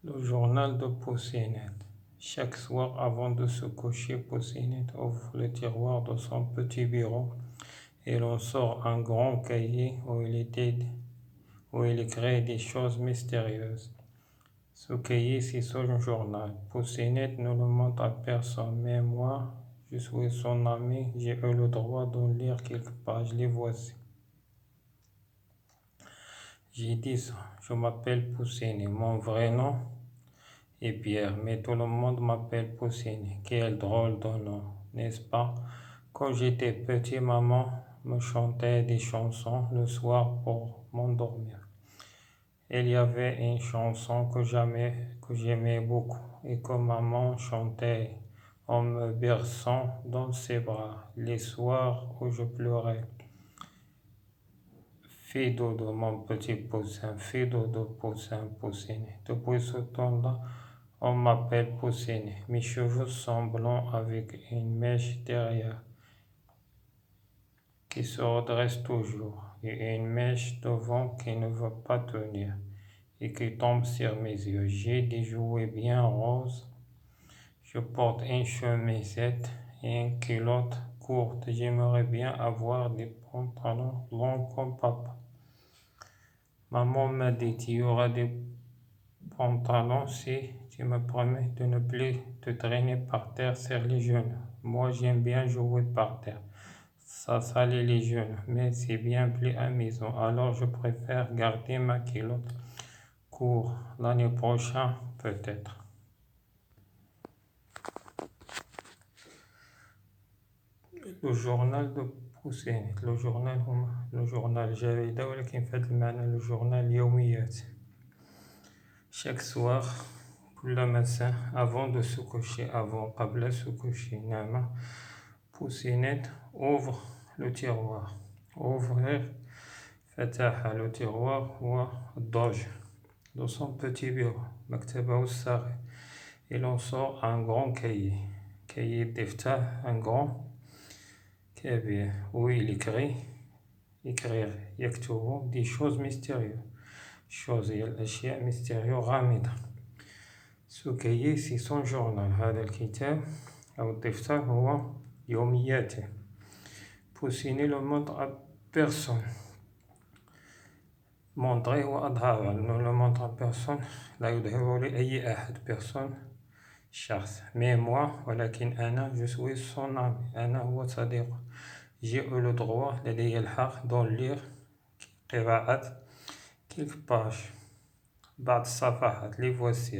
Le journal de Pousseinette. Chaque soir, avant de se coucher, Pousseinette ouvre le tiroir de son petit bureau et l'on sort un grand cahier où il écrit des choses mystérieuses. Ce cahier, c'est son journal. Pousseinette ne le montre à personne, mais moi, je suis son ami, j'ai eu le droit de lire quelques pages, les voici. J'ai 10 ans, je m'appelle Pousseinette, mon vrai nom et Pierre, mais tout le monde m'appelle Poussine. Quel drôle de nom, n'est-ce pas? Quand j'étais petit, maman me chantait des chansons le soir pour m'endormir. Il y avait une chanson que j'aimais beaucoup et que maman chantait en me berçant dans ses bras les soirs où je pleurais. Fais dodo, mon petit poussin, fais dodo, poussin, poussine. Depuis ce temps-là, on m'appelle Poussine. Mes cheveux sont blancs avec une mèche derrière qui se redresse toujours et une mèche devant qui ne veut pas tenir et qui tombe sur mes yeux. J'ai des jouets bien roses. Je porte une chemisette et une culotte courte. J'aimerais bien avoir des pantalons longs comme papa. Maman m'a dit qu'il y aura des pantalon si tu me promets de ne plus te traîner par terre sur les genoux. Moi, j'aime bien jouer par terre. Ça salit les genoux, mais c'est bien plus amusant. Alors, je préfère garder ma culotte courte l'année prochaine, peut-être. Le journal de Pousseinette. le journal جريدة ولكن في هذا المعنى le journal يوميات. Chaque soir, كل مساء, avant de se coucher, قبل de se coucher, نعم, Pousseinette ouvre le tiroir. Ouvrir, فتح le tiroir هو الدرج de son petit bureau, مكتبه الصغير. Et l'on sort un grand cahier. cahier دفتر, un grand كبير, où il écrire, يكتب des choses mystérieuses. choses هي الأشياء ميستيريو غامضة. Ce cahier, c'est son journal. هذا الكتاب أو الدفتر هو يومياته. Pousseinette le montre à personne. montrer هو أظهر, ne le montre à personne, لا يظهر لأي أحد, personne, شخص. mais moi, ولكن أنا, je suis son ami. أنا هو صديقه. j'ai eu le droit, لدي الحق, de lire قراءة quelques pages. بعض الصفحات, les voici.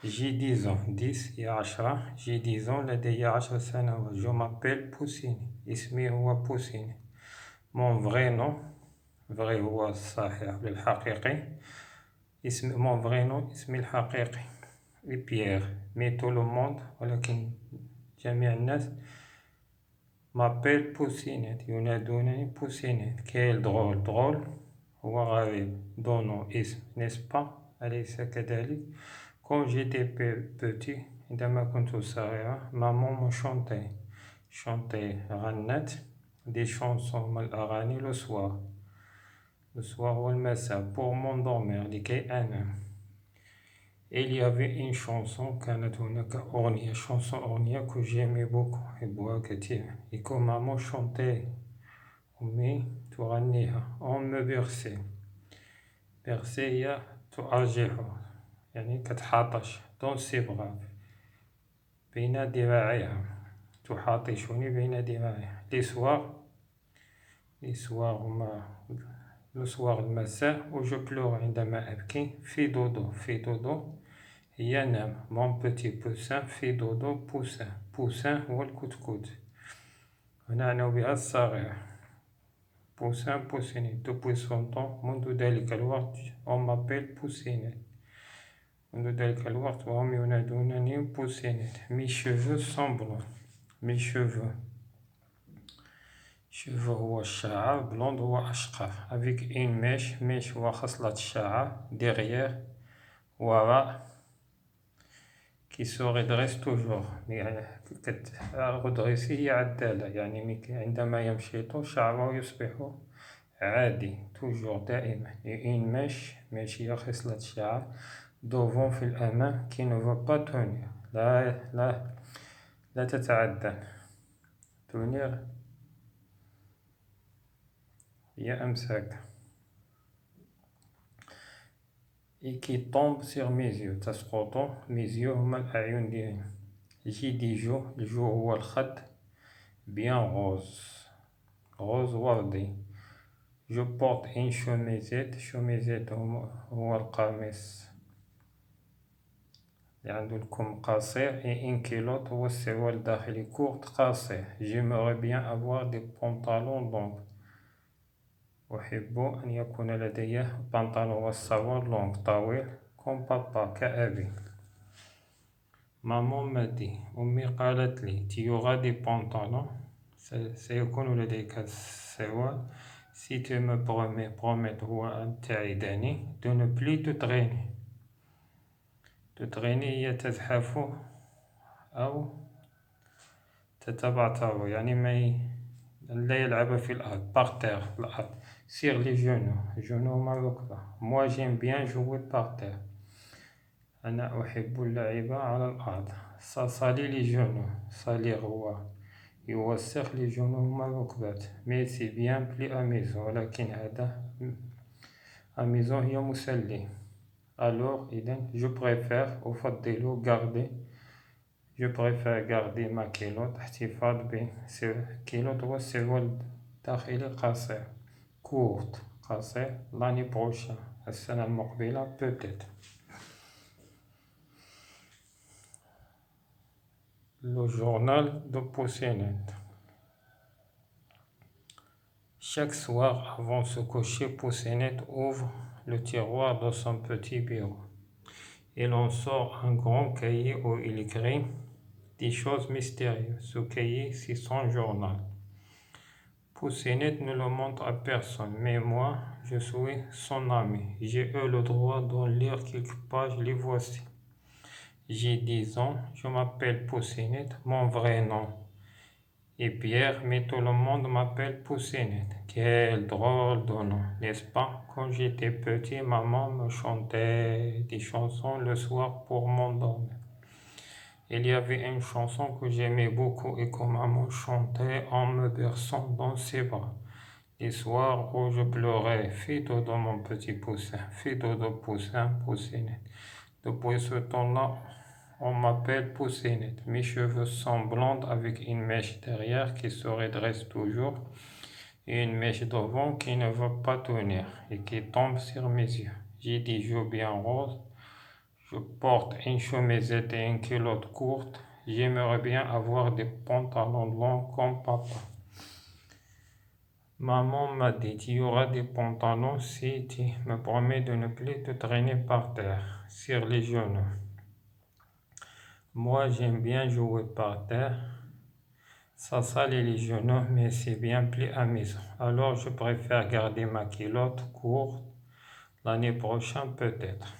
J'ai 10 ans, 10 هي 10. J'ai 10 ans, لدي 10 سنوات. Je m'appelle Poussine. اسمي هو بوسين. Mon vrai nom, vrai هو الصحيح بالحقيقي. mon vrai nom, اسمي الحقيقي. Et Pierre. Mais tout le monde, ولكن جميع الناس, m'appelle Pousseinette. ينادونني بوسينيت. Quel drôle, drôle هو غريب. Don, اسم, n'est-ce pas? أليس كذلك? Quand j'étais petit, عندما كنت صغيرا, maman me chantait غنت des chansons من الأغاني le soir والمساء pour m'endormir لكي أنام. Il y avait une chanson, كانت هناك أغنية, chanson أغنية que j'aimais beaucoup, أحبها كثيرا, et que maman chantait, أمي تغنيها, on me berçait. berçait هي تؤرجح, يعني كتحاطش, dans ses bras, بين ذراعيها, تحاطشني بين ذراعيها. les soirs le soir المساء où je pleure, عندما أبكي. في dodo هي نام, mon petit poussin, في dodo, poussin هو الكتكوت, ونعنى بها الصغير. poussin, Pousseinette. depuis son temps, منذ ذلك الوقت, on m'appelle Pousseinette. منذ ذلك الوقت وهم ينادونني بوسينيت. mes cheveux sont blancs. mes cheveux هو الشعر, blond هو أشقر, avec une mèche هو خصلة الشعر, derrière, وراء, qui se redresse toujours. يعني redresser هي عدالة, يعني عندما يمشط شعره يصبح عادي, toujours, دائما. et une mèche هي خصلة الشعر, devant في الأمام qui ne va pas tenir. لا تتعدى. tenir هي أمساك. et qui tombe sur mes yeux. تسقط mes yeux هما الأعين ديالي. j'ai dit جو. الجو هو الخد bien rose وردي. je porte une chemisette هو القميص اللي عنده الكم قصير et une culotte هو السروال الداخلي court قصير. j'aimerais bien avoir des pantalons longs. أحب أن يكون لدي بنطلون والسروال لونغ طويل كوم بابا كأبي. مامان m'a dit أمي قالت لي tu auras des pantalons سيكون لديك السروال si tu me promets هو أن تعدني de ne plus te traîner. te traîner هي تزحف أو تتبعتر يعني لا يلعب في الأرض par terre في الأرض. sur les genoux هما الركبة. moi j'aime bien jouer par terre أنا أحب اللعب على الأرض. ça salit les genoux. salir هو يوسخ les genoux هما الركبات. mais c'est bien plus amusant ولكن هذا amusant هي مسلي. alors إذن je préfère أفضل garder ma culotte احتفاظ culotte هو السروال الداخلي قصير court قصير l'année prochaine السنة المقبلة peut-être. le journal de Pousseinette. chaque soir avant de se coucher, Pousseinette ouvre le tiroir de son petit bureau. Il en sort un grand cahier où il écrit des choses mystérieuses. Ce cahier, c'est son journal. Pousseinette ne le montre à personne, mais moi, je suis son ami. J'ai eu le droit d'en lire quelques pages, les voici. J'ai 10 ans, je m'appelle Pousseinette, mon vrai nom est Pierre, mais tout le monde m'appelle Pousseinette. Quel drôle de nom, n'est-ce pas? Quand j'étais petit, maman me chantait des chansons le soir pour m'endormir. Il y avait une chanson que j'aimais beaucoup et que maman chantait en me berçant dans ses bras. Les soirs où je pleurais, fais dodo mon petit poussin, fais dodo poussin, Pousseinette. Depuis ce temps-là, on m'appelle Pousseinette. Mes cheveux sont blonds avec une mèche derrière qui se redresse toujours et une mèche devant qui ne veut pas tenir et qui tombe sur mes yeux. J'ai des joues bien roses. Je porte une chemisette et une culotte courte. J'aimerais bien avoir des pantalons longs comme papa. Maman m'a dit tu auras des pantalons si tu me promets de ne plus te traîner par terre, sur les genoux. Moi j'aime bien jouer par terre. Ça salit les genoux, mais c'est bien plus amusant. Alors je préfère garder ma culotte courte l'année prochaine peut-être.